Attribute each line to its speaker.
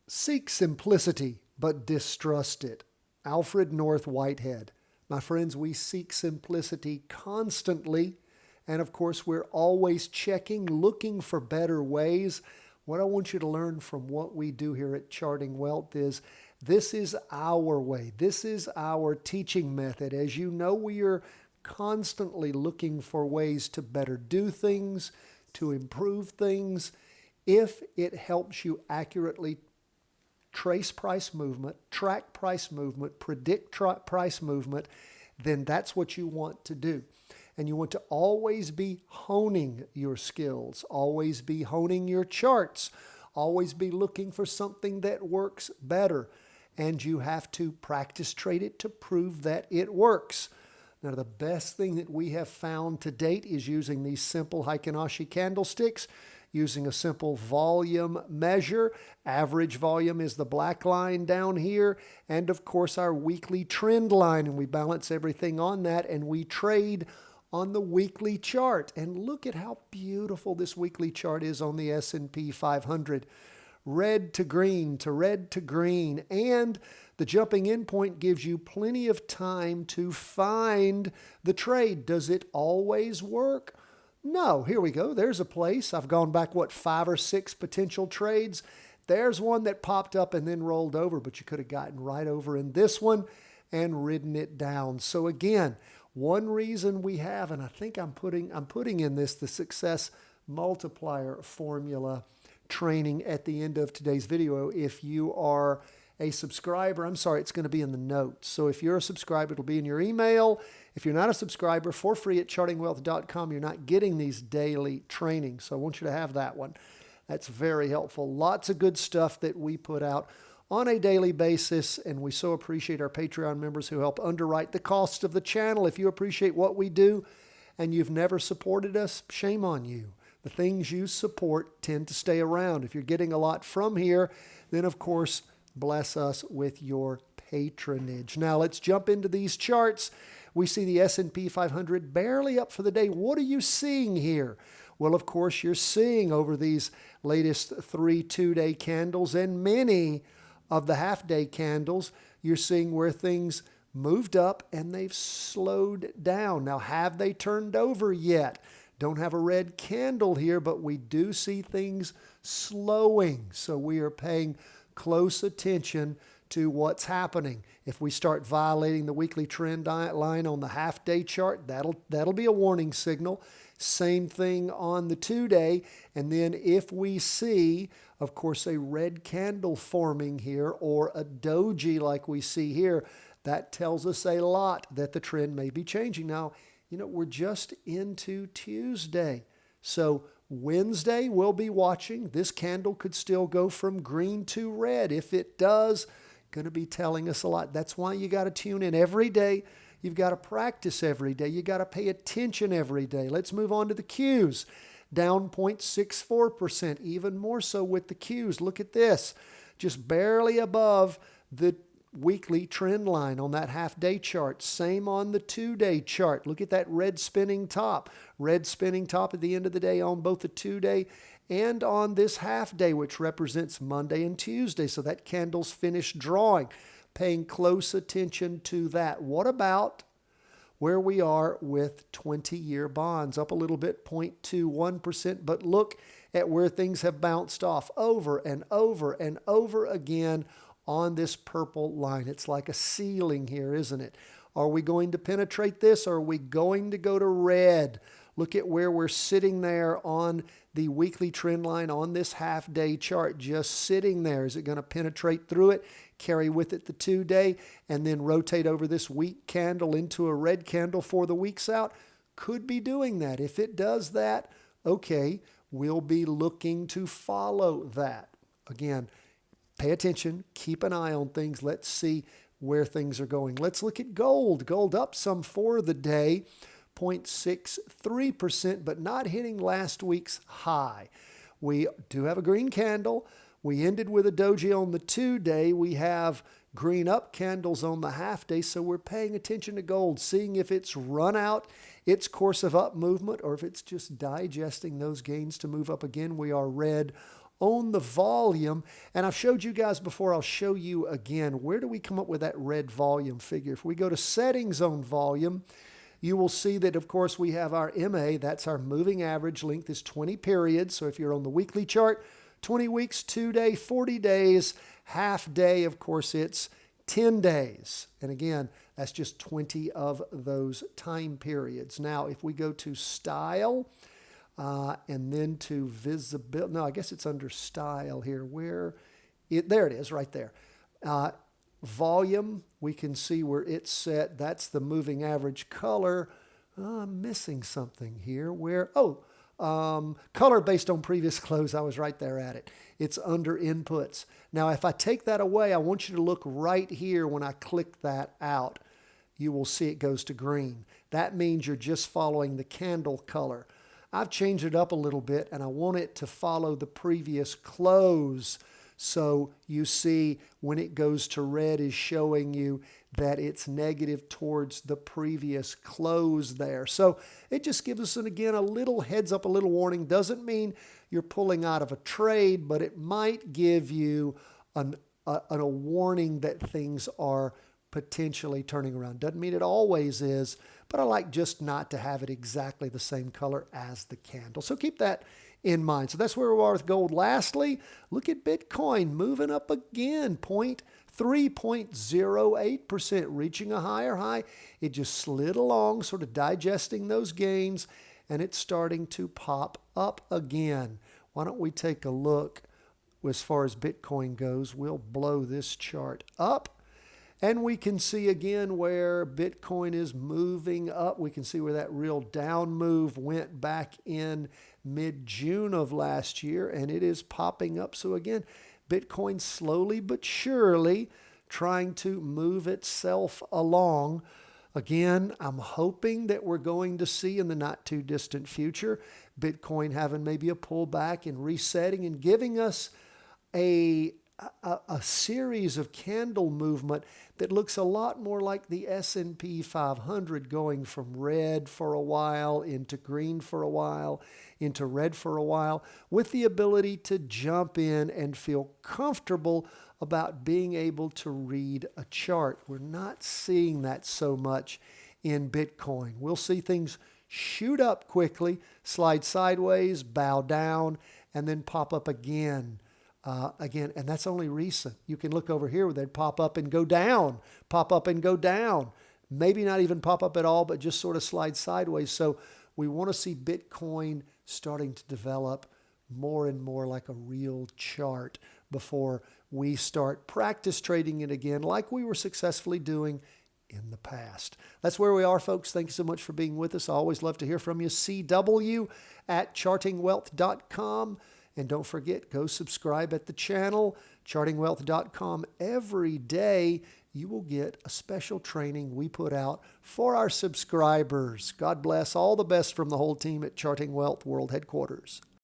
Speaker 1: Seek simplicity, but distrust it. Alfred North Whitehead. My friends, we seek simplicity constantly. And of course, we're always checking, looking for better ways. What I want you to learn from what we do here at Charting Wealth is this is our way. This is our teaching method. As you know, we are constantly looking for ways to better do things, to improve things. If it helps you accurately trace price movement, track price movement, predict price movement, then that's what you want to do. And you want to always be honing your skills, always be honing your charts, always be looking for something that works better. And you have to practice trade it to prove that it works. Now, the best thing that we have found to date is using these simple Heikin-Ashi candlesticks, using a simple volume measure. Average volume is the black line down here, and of course our weekly trend line, and we balance everything on that, and we trade on the weekly chart. And look at how beautiful this weekly chart is on the S&P 500. Red to green to red to green, and the jumping in point gives you plenty of time to find the trade. Does it always work? No. Here we go. There's a place. I've gone back, 5 or 6 potential trades. There's one that popped up and then rolled over, but you could have gotten right over in this one and ridden it down. So again, one reason we have, and I think I'm putting in this the success multiplier formula training at the end of today's video. If you are a subscriber, I'm sorry, it's going to be in the notes. So if you're a subscriber, it'll be in your email. If you're not a subscriber, for free at chartingwealth.com, you're not getting these daily trainings. So I want you to have that one. That's very helpful. Lots of good stuff that we put out on a daily basis, and we so appreciate our Patreon members who help underwrite the cost of the channel. If you appreciate what we do and you've never supported us, shame on you. The things you support tend to stay around. If you're getting a lot from here, then of course, bless us with your patronage. Now let's jump into these charts. We see the S&P 500 barely up for the day. What are you seeing here? Well, of course, you're seeing over these latest 3 two-day candles and many of the half-day candles, you're seeing where things moved up and they've slowed down. Now, have they turned over yet? Don't have a red candle here, but we do see things slowing. So we are paying close attention to what's happening. If we start violating the weekly trend line on the half-day chart, that'll be a warning signal. Same thing on the 2-day. And then if we see, of course, a red candle forming here or a doji like we see here, that tells us a lot that the trend may be changing. Now, we're just into Tuesday. So Wednesday, we'll be watching. This candle could still go from green to red. If it does, going to be telling us a lot. That's why you got to tune in every day. You've got to practice every day. You got to pay attention every day. Let's move on to the Qs. Down 0.64%, even more so with the Qs. Look at this. Just barely above the weekly trend line on that half-day chart. Same on the 2-day chart. Look at that red spinning top. Red spinning top at the end of the day on both the 2-day and on this half-day, which represents Monday and Tuesday. So that candle's finished drawing. Paying close attention to that. What about where we are with 20-year bonds? Up a little bit, 0.21%, but look at where things have bounced off over and over and over again on this purple line. It's like a ceiling here, isn't it? Are we going to penetrate this, or are we going to go to red? Look at where we're sitting there on the weekly trend line on this half-day chart, just sitting there. Is it going to penetrate through it, carry with it the 2-day, and then rotate over this weak candle into a red candle for the weeks out? Could be doing that. If it does that, okay, we'll be looking to follow that. Again, pay attention, keep an eye on things. Let's see where things are going. Let's look at gold. Gold up some for the day, 0.63%, but not hitting last week's high. We do have a green candle. We ended with a doji on the 2-day. We have green up candles on the half-day, so we're paying attention to gold, seeing if it's run out its course of up movement or if it's just digesting those gains to move up again. We are red on the volume. And I've showed you guys before, I'll show you again. Where do we come up with that red volume figure? If we go to settings on volume, you will see that, of course, we have our MA. That's our moving average. Length is 20 periods. So if you're on the weekly chart, 20 weeks, 2 day, 40 days, half day, of course, it's 10 days. And again, that's just 20 of those time periods. Now, if we go to style and then to visibility, no, I guess it's under style here. There it is right there. Volume, we can see where it's set. That's the moving average color. I'm missing something here. Color based on previous close. I was right there at it. It's under inputs. Now, if I take that away, I want you to look right here. When I click that out, you will see it goes to green. That means you're just following the candle color. I've changed it up a little bit, and I want it to follow the previous close. So you see when it goes to red is showing you that it's negative towards the previous close there. So it just gives us, again, a little heads up, a little warning. Doesn't mean you're pulling out of a trade, but it might give you a warning that things are potentially turning around. Doesn't mean it always is, but I like just not to have it exactly the same color as the candle. So keep that in mind. So that's where we are with gold. Lastly, look at Bitcoin moving up again, 3.08%, reaching a higher high. It just slid along, sort of digesting those gains, and it's starting to pop up again. Why don't we take a look as far as Bitcoin goes? We'll blow this chart up. And we can see again where Bitcoin is moving up. We can see where that real down move went back in mid-June of last year, and it is popping up. So again, Bitcoin slowly but surely trying to move itself along. Again, I'm hoping that we're going to see in the not too distant future Bitcoin having maybe a pullback and resetting and giving us a series of candle movement that looks a lot more like the S&P 500, going from red for a while into green for a while into red for a while, with the ability to jump in and feel comfortable about being able to read a chart. We're not seeing that so much in Bitcoin. We'll see things shoot up quickly, slide sideways, bow down, and then pop up again. And that's only recent. You can look over here where they'd pop up and go down, pop up and go down. Maybe not even pop up at all, but just sort of slide sideways. So we want to see Bitcoin starting to develop more and more like a real chart before we start practice trading it again like we were successfully doing in the past. That's where we are, folks. Thank you so much for being with us. I always love to hear from you. CW@chartingwealth.com. And don't forget, go subscribe at the channel, chartingwealth.com. Every day you will get a special training we put out for our subscribers. God bless. All the best from the whole team at Charting Wealth World Headquarters.